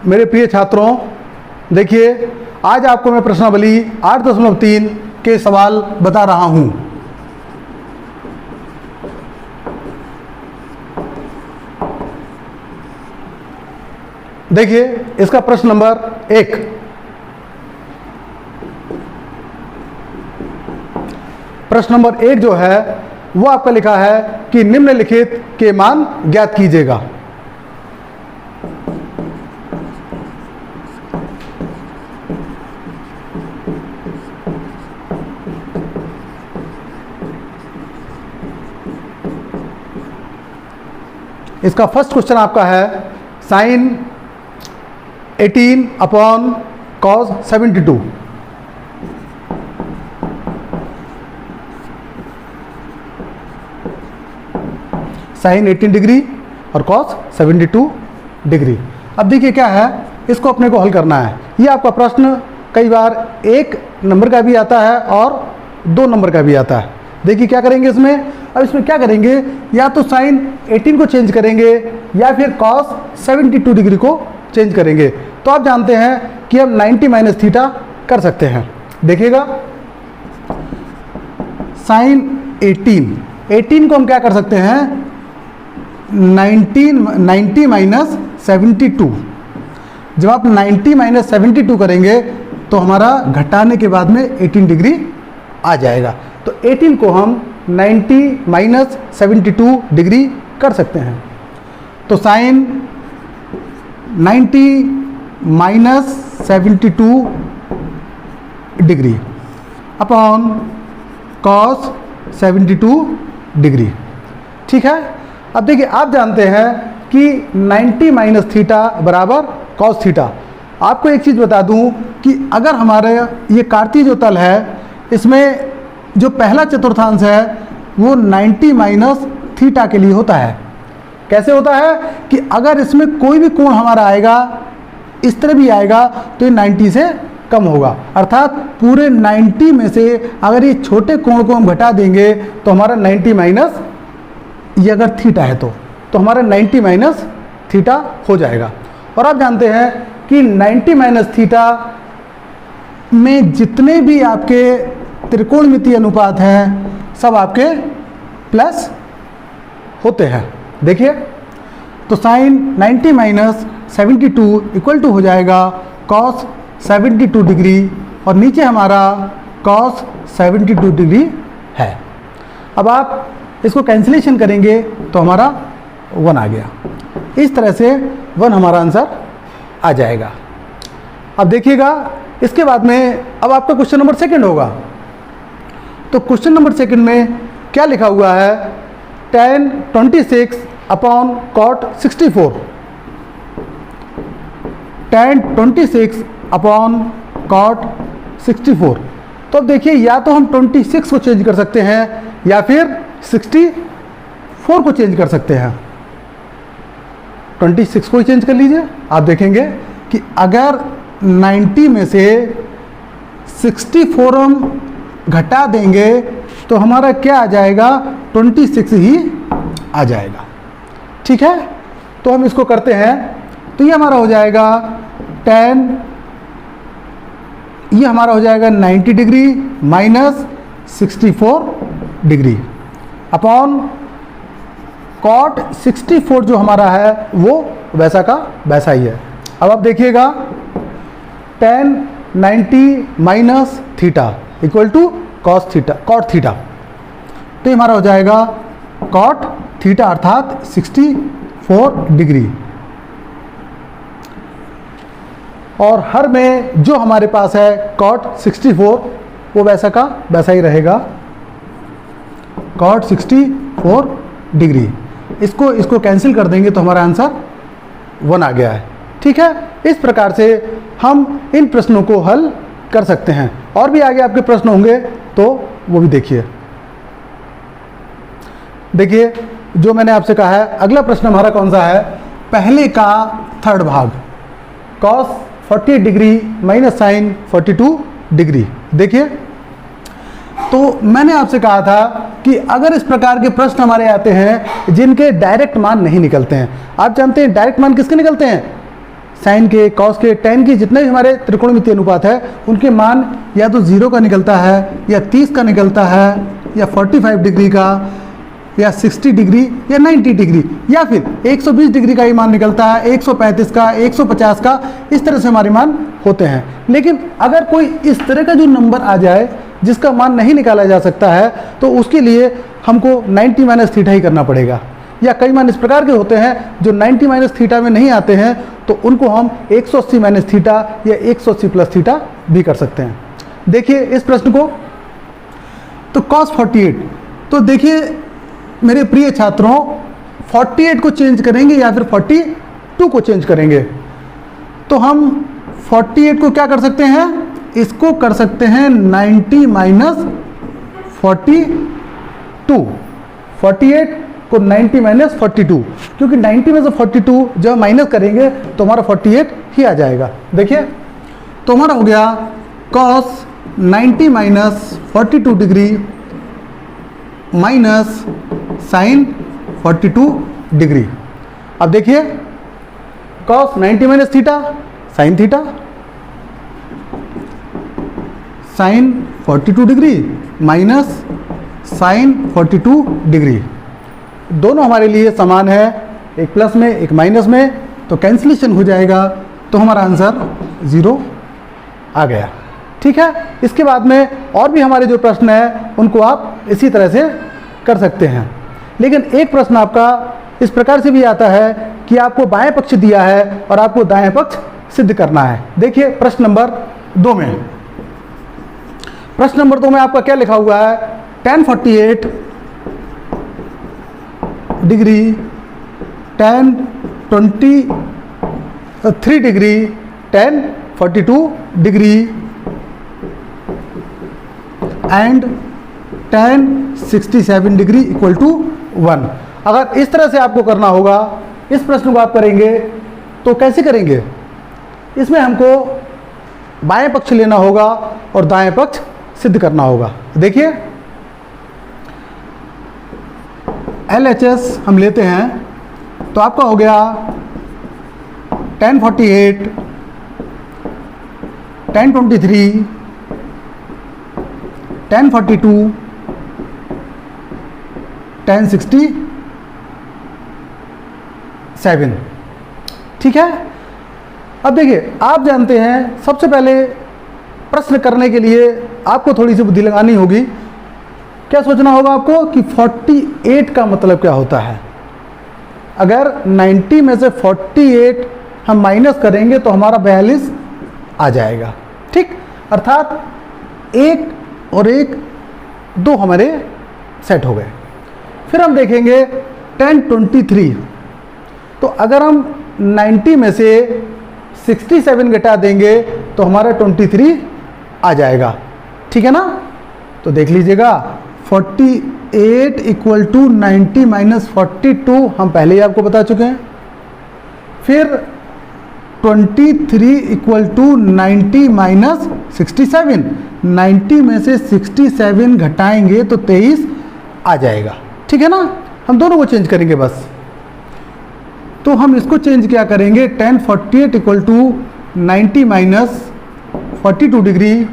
मेरे प्रिय छात्रों, देखिए आज आपको मैं प्रश्नावली 8.3 के सवाल बता रहा हूं। देखिए इसका प्रश्न नंबर 1, प्रश्न नंबर 1 जो है वो आपका लिखा है कि निम्नलिखित के मान ज्ञात कीजिएगा। इसका फर्स्ट क्वेश्चन आपका है sine 18 upon cos 72। Sine 18 degree और कॉस 72 डिग्री। अब देखिए क्या है, इसको अपने को हल करना है। ये आपका प्रश्न कई बार 1 नंबर का भी आता है और 2 नंबर का भी आता है। देखिए क्या करेंगे इसमें। अब इसमें क्या करेंगे, या तो साइन 18 को चेंज करेंगे या फिर कॉस 72 डिग्री को चेंज करेंगे। तो आप जानते हैं कि हम 90 माइनस थीटा कर सकते हैं। देखिएगा साइन 18 को हम क्या कर सकते हैं, 90 माइनस 72। जब आप 90 माइनस 72 करेंगे तो हमारा घटाने के बाद में 18 डिग्री आ जाएगा। तो 18 को हम 90 माइनस 72 डिग्री कर सकते हैं। तो sine 90 minus 72 degree upon cos 72 degree. ठीक है। अब देखिए आप जानते हैं कि 90 माइनस थीटा बराबर कॉस थीटा। आपको एक चीज़ बता दूं कि अगर हमारे ये कार्तीय जो तल है इसमें जो पहला चतुर्थांश है वो 90 माइनस थीटा के लिए होता है। कैसे होता है कि अगर इसमें कोई भी कोण हमारा आएगा, इस तरह भी आएगा, तो ये 90 से कम होगा। अर्थात पूरे 90 में से अगर ये छोटे कोण को हम घटा देंगे तो हमारा 90 माइनस, ये अगर थीटा है तो हमारा 90 माइनस थीटा हो जाएगा। और आप जानते हैं कि 90 माइनस थीटा में जितने भी आपके त्रिकोणमितीय अनुपात हैं सब आपके प्लस होते हैं। देखिए तो साइन 90 माइनस 72 इक्वल टू हो जाएगा कॉस 72 डिग्री और नीचे हमारा कॉस 72 डिग्री है। अब आप इसको कैंसिलेशन करेंगे तो हमारा 1 आ गया। इस तरह से 1 हमारा आंसर आ जाएगा। अब देखिएगा इसके बाद में अब आपका क्वेश्चन नंबर 2 होगा। तो क्वेश्चन नंबर 2 में क्या लिखा हुआ है, tan 26 upon cot 64। tan 26 upon cot 64। तो अब देखिए या तो हम 26 को चेंज कर सकते हैं या फिर 64 को चेंज कर सकते हैं। 26 को ही चेंज कर लीजिए। आप देखेंगे कि अगर 90 में से 64 हम घटा देंगे तो हमारा क्या आ जाएगा, 26 ही आ जाएगा। ठीक है। तो हम इसको करते हैं तो ये हमारा हो जाएगा ये हमारा हो जाएगा 90 degree minus 64 degree upon cot 64 जो हमारा है वो वैसा का वैसा ही है। अब आप देखिएगा tan 90 minus theta equal to cos theta cot theta. तो ये हमारा हो जाएगा कॉट थीटा अर्थात 64 डिग्री। और हर में जो हमारे पास है कॉट 64 वो वैसा का वैसा ही रहेगा, कॉट 64 डिग्री। इसको कैंसिल कर देंगे तो हमारा आंसर 1 आ गया है। ठीक है। इस प्रकार से हम इन प्रश्नों को हल कर सकते हैं। और भी आगे आपके प्रश्न होंगे तो वो भी देखिए। देखिए जो मैंने आपसे कहा है, अगला प्रश्न हमारा कौन सा है, पहले का थर्ड भाग cos 48 degree minus sine 42 degree. देखिए तो मैंने आपसे कहा था कि अगर इस प्रकार के प्रश्न हमारे आते हैं जिनके डायरेक्ट मान नहीं निकलते हैं, आप जानते हैं डायरेक्ट मान किसके निकलते हैं, साइन के, कॉस के, टेन के, जितने भी हमारे त्रिकोणमितीय अनुपात है उनके मान या तो 0 का निकलता है, या 30 का निकलता है, या 45 डिग्री का, या 60 डिग्री, या 90 डिग्री, या फिर 120 डिग्री का ही मान निकलता है, 135 का, 150 का, इस तरह से हमारे मान होते हैं। लेकिन अगर कोई इस तरह का जो नंबर आ जाए जिसका मान नहीं निकाला जा सकता है, तो उसके लिए हमको 90 माइनस थीटा ही करना पड़ेगा। या कई मान इस प्रकार के होते हैं जो 90 माइनस थीटा में नहीं आते हैं, तो उनको हम 180 माइनस थीटा या 180 प्लस थीटा भी कर सकते हैं। देखिए इस प्रश्न को, तो cos 48, तो देखिए मेरे प्रिय छात्रों, 48 को चेंज करेंगे या फिर 42 को चेंज करेंगे, तो हम 48 को क्या कर सकते हैं, इसको कर सकते हैं 90 माइनस 42, 48 को 90 माइनस 42, क्योंकि 90 में से 42 जब माइनस करेंगे तो हमारा 48 ही आ जाएगा। देखिए तो हमारा हो गया cos 90 minus 42 degree minus sine 42 degree. अब देखिए cos 90 minus theta sine theta, sine 42 degree minus sine 42 degree, दोनों हमारे लिए समान है, एक प्लस में एक माइनस में, तो कैंसिलेशन हो जाएगा, तो हमारा आंसर 0 आ गया। ठीक है, इसके बाद में और भी हमारे जो प्रश्न हैं उनको आप इसी तरह से कर सकते हैं। लेकिन एक प्रश्न आपका इस प्रकार से भी आता है कि आपको बाएं पक्ष दिया है और आपको दाएं पक्ष सिद्ध करना है। देखिए प्रश्न नंबर 2 में, प्रश्न नंबर 2 में आपका क्या लिखा हुआ है, tan 48 degree, tan 23 degree, tan 42 degree and tan 67 degree equal to 1। अगर इस तरह से आपको करना होगा, इस प्रश्न को आप करेंगे तो कैसे करेंगे, इसमें हमको बाएं पक्ष लेना होगा और दाएं पक्ष सिद्ध करना होगा। देखिए LHS हम लेते हैं, तो आपका हो गया tan 48, tan 23, tan 42, tan 67। ठीक है, अब देखिए आप जानते हैं सबसे पहले प्रश्न करने के लिए आपको थोड़ी सी बुद्धि लगानी होगी। क्या सोचना होगा आपको कि 48 का मतलब क्या होता है। अगर 90 में से 48 हम माइनस करेंगे तो हमारा 42 आ जाएगा। ठीक, अर्थात 1 और 1 2 हमारे सेट हो गए। फिर हम देखेंगे tan 23, तो अगर हम 90 में से 67 घटा देंगे तो हमारा 23 आ जाएगा। ठीक है ना, तो देख लीजिएगा 48 इक्वल टू 90 माइनस 42 हम पहले ही आपको बता चुके हैं। फिर 23 इक्वल टू 90 माइनस 67, 90 में से 67 घटाएंगे तो 23 आ जाएगा। ठीक है ना, हम दोनों को चेंज करेंगे बस। तो हम इसको चेंज क्या करेंगे, tan 48 equal to 90 minus 42 degree,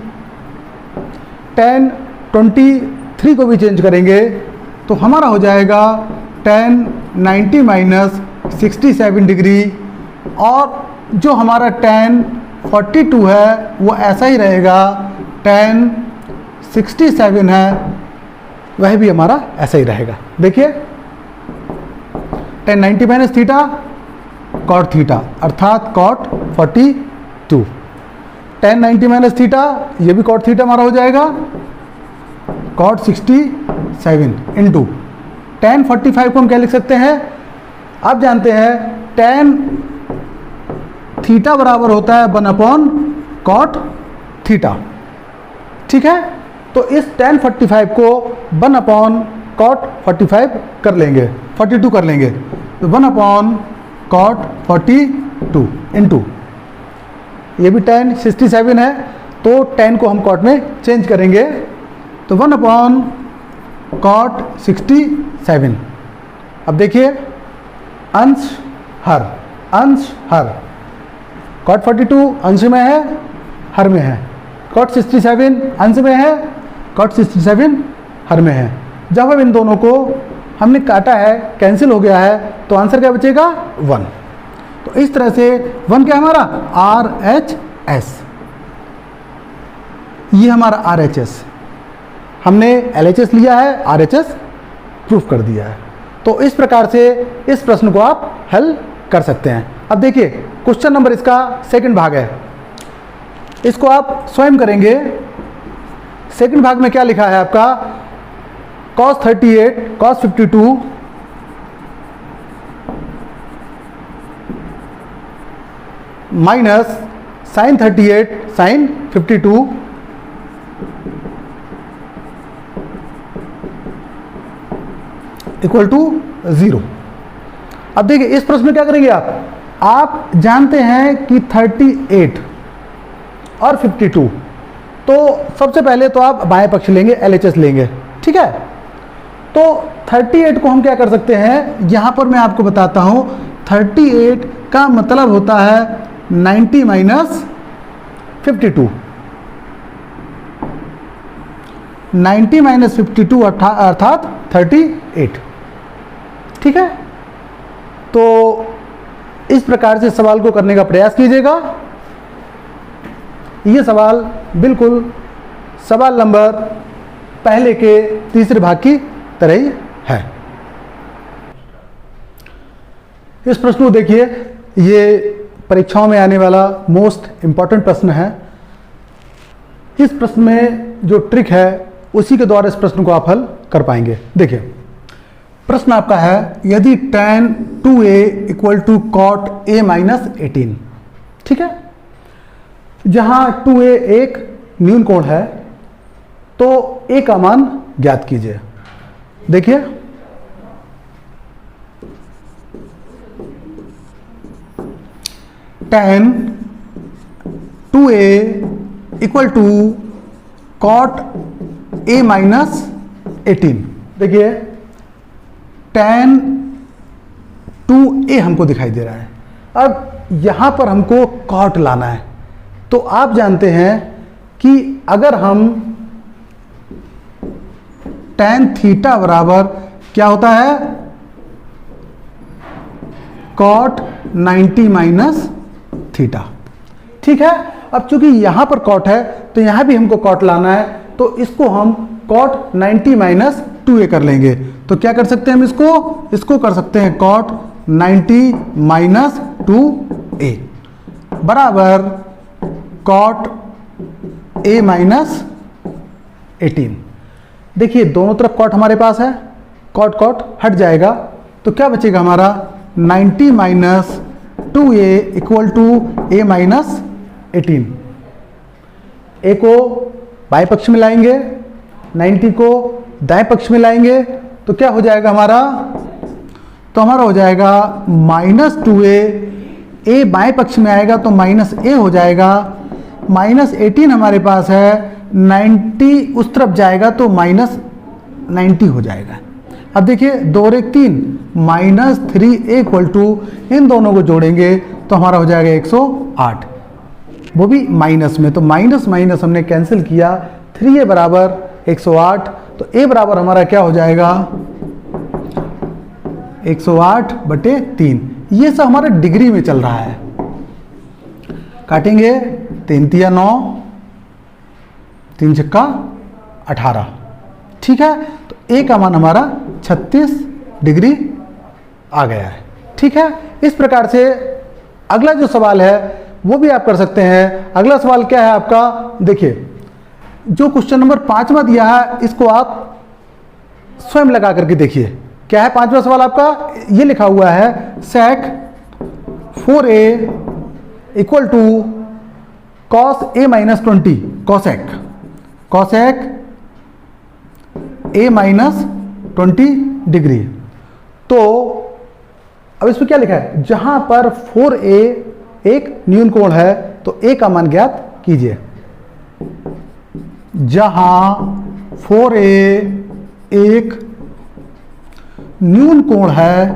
tan 23 को भी चेंज करेंगे तो हमारा हो जाएगा tan 90 माइनस 67 डिग्री, और जो हमारा tan 42 है वो ऐसा ही रहेगा, tan 67 है वह भी हमारा ऐसा ही रहेगा। देखिए tan 90 minus theta cot theta, अर्थात cot 42, tan 90 माइनस थीटा ये भी cot थीटा हमारा हो जाएगा, cot 67 इंटू tan 45 को हम क्या लिख सकते हैं, आप जानते हैं tan थीटा बराबर होता है 1/cot थीटा। ठीक है, तो इस tan 45 को 1/cot 45 कर लेंगे, 42 कर लेंगे, तो 1/cot 42 इंटू ये भी tan 67 है, तो tan को हम cot में चेंज करेंगे, तो 1/cot 67। अब देखिए अंश हर, अंश हर, cot 42 अंश में है, हर में है। cot 67 अंश में है, cot 67 हर में है। जब अब इन दोनों को हमने काटा है, कैंसिल हो गया है, तो आंसर क्या बचेगा 1। तो इस तरह से 1 क्या हमारा RHS, ये हमारा RHS, हमने LHS लिया है, RHS प्रूफ कर दिया है। तो इस प्रकार से इस प्रश्न को आप हल कर सकते हैं। अब देखिए क्वेश्चन नंबर इसका सेकंड भाग है, इसको आप स्वयं करेंगे। सेकंड भाग में क्या लिखा है आपका, cos 38 cos 52 minus sin 38 sin 52 equal to 0। अब देखिए इस प्रश्न में क्या करेंगे आप जानते हैं कि 38 और 52, तो सबसे पहले तो आप बाएं पक्ष लेंगे, LHS लेंगे, ठीक है। तो 38 को हम क्या कर सकते हैं, यहां पर मैं आपको बताता हूं, 38 का मतलब होता है 90 माइनस 52, 90 माइनस 52 अर्थात 38, ठीक है। तो इस प्रकार से सवाल को करने का प्रयास कीजिएगा। ये सवाल बिल्कुल सवाल नंबर पहले के तीसरे भाग की तरह ही है। इस प्रश्न को देखिए, ये परीक्षाओं में आने वाला मोस्ट इंपॉर्टेंट प्रश्न है। इस प्रश्न में जो ट्रिक है उसी के द्वारा इस प्रश्न को आप हल कर पाएंगे। देखिए प्रश्न आपका है, यदि tan 2a equal to cot a minus 18, ठीक है। जहां 2a एक न्यून कोण है तो a का मान ज्ञात कीजिए। देखिए tan 2a equal to cot a minus 18। देखिए tan 2a हमको दिखाई दे रहा है। अब यहां पर हमको cot लाना है, तो आप जानते हैं कि अगर हम tan थीटा बराबर क्या होता है, cot 90 माइनस थीटा, ठीक है। अब चूंकि यहां पर cot है तो यहां भी हमको cot लाना है, तो इसको हम cot 90 माइनस 2a कर लेंगे। तो क्या कर सकते हैं हम इसको कर सकते हैं cot 90 माइनस 2a बराबर cot a माइनस 18। देखिए दोनों तरफ cot हमारे पास है, cot हट जाएगा, तो क्या बचेगा हमारा 90 minus 2a equal to a minus 18। a को बाएं पक्ष में लाएंगे, 90 को दाएं पक्ष में लाएंगे, तो क्या हो जाएगा हमारा, तो हमारा हो जाएगा माइनस 2a, a बाएं पक्ष में आएगा तो माइनस a हो जाएगा, माइनस 18 हमारे पास है, 90 उस तरफ जाएगा तो माइनस 90 हो जाएगा। अब देखिए 2 और 1 3, माइनस 3a इक्वल टू, इन दोनों को जोड़ेंगे तो हमारा हो जाएगा 108, वो भी माइनस में, तो माइनस माइनस हमने कैंसिल किया, 3a बराबर 108, तो a बराबर हमारा क्या हो जाएगा 108/3। ये सब हमारा डिग्री में चल रहा है, काटेंगे 3 तिया 9, 3 छक्का 18, ठीक है। तो a का मान हमारा 36 डिग्री आ गया है, ठीक है। इस प्रकार से अगला जो सवाल है वो भी आप कर सकते हैं। अगला सवाल क्या है आपका, देखिए जो क्वेश्चन नंबर 5वां दिया है इसको आप स्वयं लगा करके देखिए। क्या है 5वां सवाल आपका, ये लिखा हुआ है sec 4a equal to cos a minus 20, cosec a minus 20 degree. तो अब इसमें क्या लिखा है, जहां पर 4a एक न्यून कोण है तो a का मान ज्ञात कीजिए। जहां 4a एक न्यून कोण है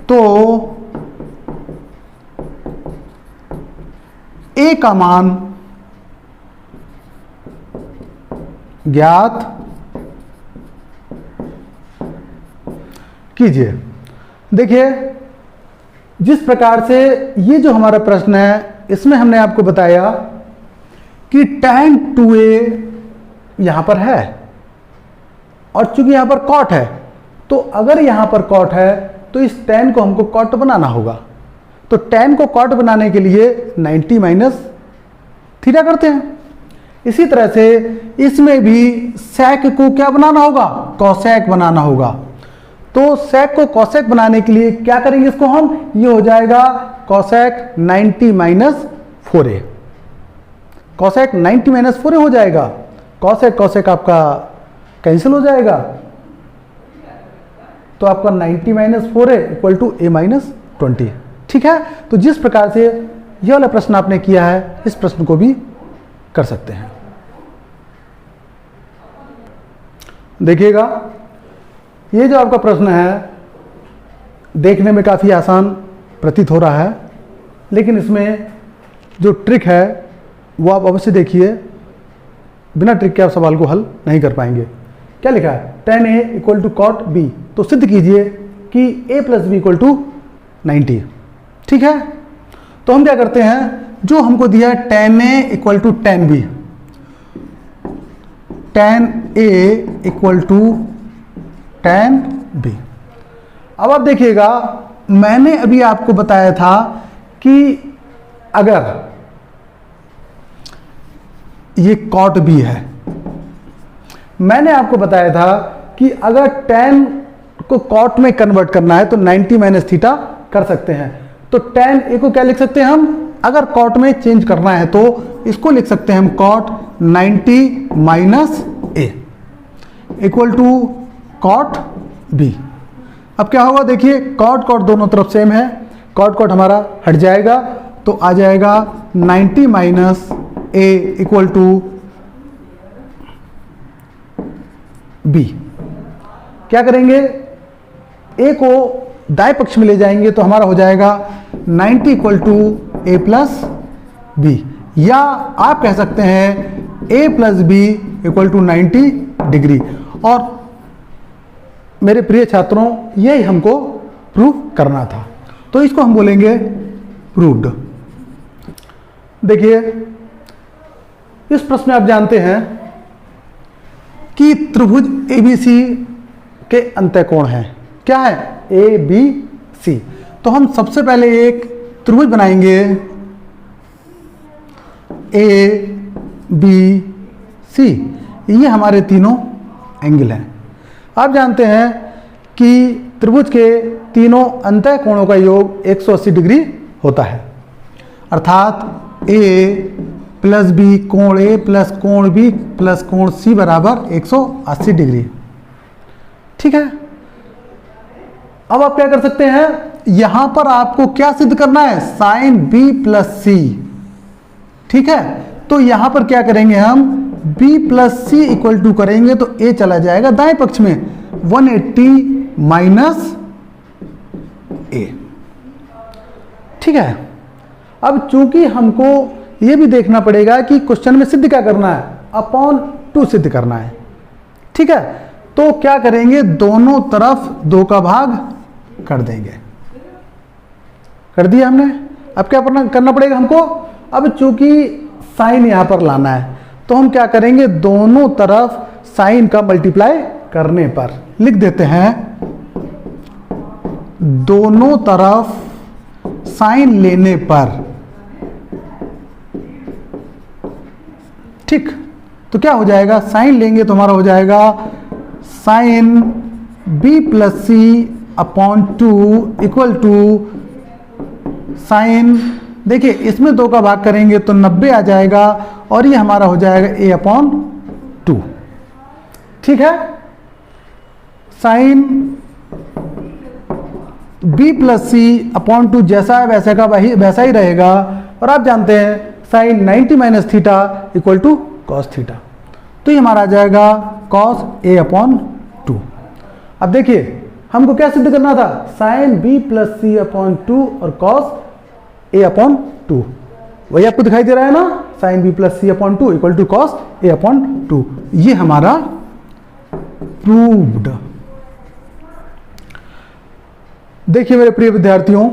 तो ए का मान ज्ञात कीजिए। देखिए, जिस प्रकार से ये जो हमारा प्रश्न है, इसमें हमने आपको बताया कि tan 2a यहां पर है और चूंकि यहां पर cot है, तो अगर यहां पर cot है तो इस tan को हमको cot बनाना होगा। तो tan को cot बनाने के लिए 90 माइनस थीटा करते हैं। इसी तरह से इसमें भी sec को क्या बनाना होगा, cosec बनाना होगा। तो sec को cosec बनाने के लिए क्या करेंगे, इसको हम, ये हो जाएगा cosec 90 minus 4a। cosec 90 minus 4a हो जाएगा। cosec cosec आपका कैंसिल हो जाएगा, तो आपका 90 minus 4a equal to a minus 20। ठीक है, तो जिस प्रकार से यह वाला प्रश्न आपने किया है, इस प्रश्न को भी कर सकते हैं। देखिएगा, ये जो आपका प्रश्न है देखने में काफ़ी आसान प्रतीत हो रहा है, लेकिन इसमें जो ट्रिक है वो आप अवश्य देखिए। बिना ट्रिक के आप सवाल को हल नहीं कर पाएंगे। क्या लिखा है, tan a equal to cot b, तो सिद्ध कीजिए कि a plus B equal to 90। ठीक है, तो हम क्या करते हैं, जो हमको दिया है tan a equal to tan b, tan a equal to tan b। अब आप देखिएगा, मैंने अभी आपको बताया था कि अगर ये cot b है, मैंने आपको बताया था कि अगर tan को cot में कन्वर्ट करना है तो 90 माइनस थीटा कर सकते हैं। तो tan a को क्या लिख सकते हैं हम, अगर cot में चेंज करना है तो इसको लिख सकते हैं हम cot 90 minus a equal to cot b। अब क्या होगा, देखिए cot cot दोनों तरफ सेम है, cot cot हमारा हट जाएगा, तो आ जाएगा 90 minus a equal to b। क्या करेंगे, a को दाएं पक्ष में ले जाएंगे तो हमारा हो जाएगा 90 equal to a plus B, या आप कह सकते हैं a plus B equal to 90 degree. और मेरे प्रिय छात्रों, यही हमको प्रूव करना था, तो इसको हम बोलेंगे प्रूव्ड। देखिए, इस प्रश्न में आप जानते हैं कि त्रिभुज ABC के अंतःकोण हैं। क्या है, ABC। तो हम सबसे पहले एक त्रिभुज बनाएंगे ABC। ये हमारे तीनों एंगल हैं। आप जानते हैं कि त्रिभुज के तीनों अंतःकोणों का योग 180 डिग्री होता है, अर्थात A प्लस बी कोण A प्लस कोण B प्लस कोण C बराबर 180 डिग्री। ठीक है, अब आप क्या कर सकते हैं, यहां पर आपको क्या सिद्ध करना है, साइन B प्लस C। ठीक है, तो यहां पर क्या करेंगे हम, B plus C equal to करेंगे तो A चला जाएगा दाएं पक्ष में, 180 माइनस A। ठीक है, अब चूंकि हमको ये भी देखना पड़ेगा कि क्वेश्चन में सिद्ध क्या करना है, अपॉन 2 सिद्ध करना है। ठीक है, तो क्या करेंगे, दोनों तरफ 2 का भाग कर देंगे। कर दिया हमने। अब क्या करना पड़ेगा हमको, अब चूंकि साइन यहां पर लाना है तो हम क्या करेंगे, दोनों तरफ साइन का मल्टीप्लाई करने पर लिख देते हैं, दोनों तरफ साइन लेने पर। ठीक, तो क्या हो जाएगा, साइन लेंगे तो हमारा हो जाएगा sine B plus C upon 2 equal to sine, देखिए इसमें 2 का भाग करेंगे तो 90 आ जाएगा, और ये हमारा हो जाएगा A अपॉन 2। ठीक है, sine B plus C upon 2 जैसा है वैसा ही रहेगा, और आप जानते हैं sine 90 minus theta equal to cos theta, तो ये हमारा आ जाएगा कॉस A अपॉन 2। अब देखिए हमको क्या सिद्ध करना था, sine B plus C upon 2 और कॉस A अपॉन 2। वही आपको दिखाई दे रहा है ना, sine B plus C upon two equal to cos A upon two. ये हमारा प्रूव्ड। देखिए मेरे प्रिय विद्यार्थियों,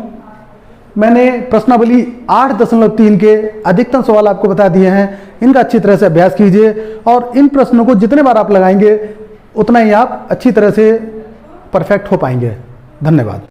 मैंने प्रश्नावली 8.3 के अधिकतम सवाल आपको बता दिए हैं। इनका अच्छी तरह से अभ्यास कीजिए और इन प्रश्नों को जितने बार आप लगाएंगे उतना ही आप अच्छी तरह से परफेक्ट हो पाएंगे। धन्यवाद।